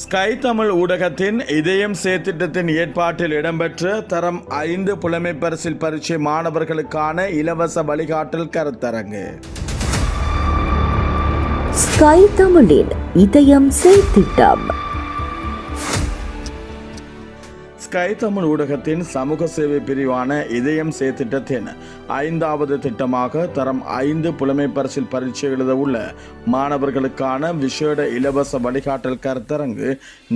Sky Tamil ஊடகத்தின் இதயம் செயற்திட்டத்தின் ஏற்பாட்டில் இடம்பெற்ற தரம் 5 புலமை பரிசில் பரீட்சை மாணவர்களுக்கான இலவச வழிகாட்டல் கருத்தரங்கு. ஸ்கை தமிழின் இதயம் செயற்திட்டம். ஸ்கை தமிழ் ஊடகத்தின் சமூக சேவை பிரிவான இதயம் செயற்திட்டத்தின் 5வது திட்டமாக தரம் 5 புலமை பரிசில் பரீட்சை எழுத உள்ள மாணவர்களுக்கான விசேட இலவச வழிகாட்டல் கருத்தரங்கு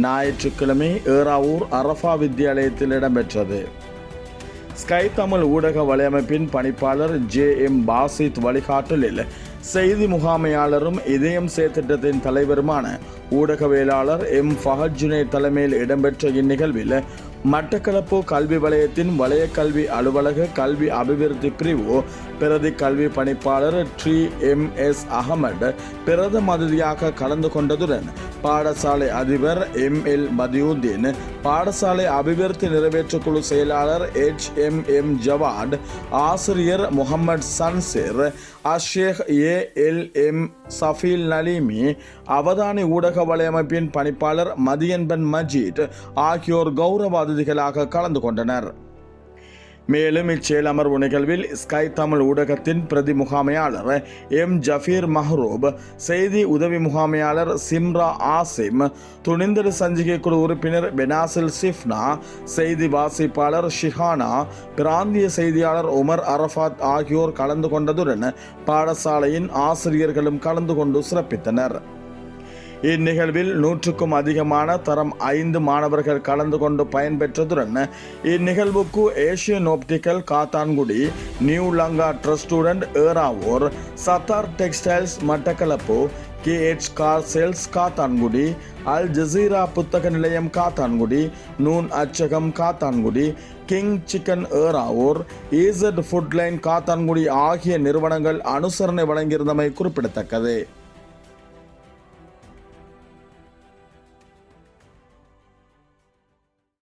ஞாயிற்றுக்கிழமை ஏறாவூர் அரஃபா வித்தியாலயத்தில் இடம்பெற்றது. ஸ்கை தமிழ் ஊடக வலையமைப்பின் பணிப்பாளர் JM பாசித் வழிகாட்டலில் செய்தி முகாமையாளரும் இதயம் செயற்திட்டத்தின் தலைவருமான ஊடகவியலாளர் M ஃபஹத் ஜுனைத் தலைமையில் இடம்பெற்ற இந்நிகழ்வில் மட்டக்களப்பு கல்வி வலயத்தின் வலய கல்வி அலுவலக கல்வி அபிவிருத்தி பிரிவு பிரதி கல்வி பணிப்பாளர் MS அகமது பிரதம அதிதியாக கலந்து கொண்டதுடன் பாடசாலை அதிபர் ML மதியுதீன், பாடசாலை அபிவிருத்தி நிறைவேற்று குழு செயலாளர் HMM ஜவாட், ஆசிரியர் முகமது சன்சீர், அஷேக் ALM சஃபீல் நலீமி, அவதானி ஊடக வலையமைப்பின் பணிப்பாளர் மதியன்பன் மஜீத் ஆகியோர் கௌரவ அதிதிகளாக கலந்து கொண்டனர். மேலும் இச்செயல் அமர்வு நிகழ்வில் ஸ்கை தமிழ் ஊடகத்தின் பிரதி முகாமையாளர் M ஜஃபீர் மஹ்ரூப், செய்தி உதவி முகாமையாளர் சிம்ரா ஆசிம், துணிந்தடு சஞ்சிகை குழு உறுப்பினர் பெனாசில் சிஃப்னா, செய்தி வாசிப்பாளர் ஷிஹானா, பிராந்திய செய்தியாளர் உமர் அரஃபாத் ஆகியோர் கலந்து கொண்டதுடன் பாடசாலையின் ஆசிரியர்களும் கலந்து கொண்டு சிறப்பித்தனர். இந்நிகழ்வில் 100க்கும் அதிகமான தரம் 5 மாணவர்கள் கலந்து கொண்டு பயன்பெற்றதுடன் இந்நிகழ்வுக்கு Asian optical Kattankudy, new Lanka trust student Eravur, Sathar textiles Batticaloa, KH car sales Kattankudy, Al Jazeera புத்தக நிலையம் காத்தான்குடி, நூன் அச்சகம் Kattankudy, king chicken Eravur, EZ foodline Kattankudy ஆகிய நிறுவனங்கள் அனுசரணை வழங்கியிருந்தமை குறிப்பிடத்தக்கது.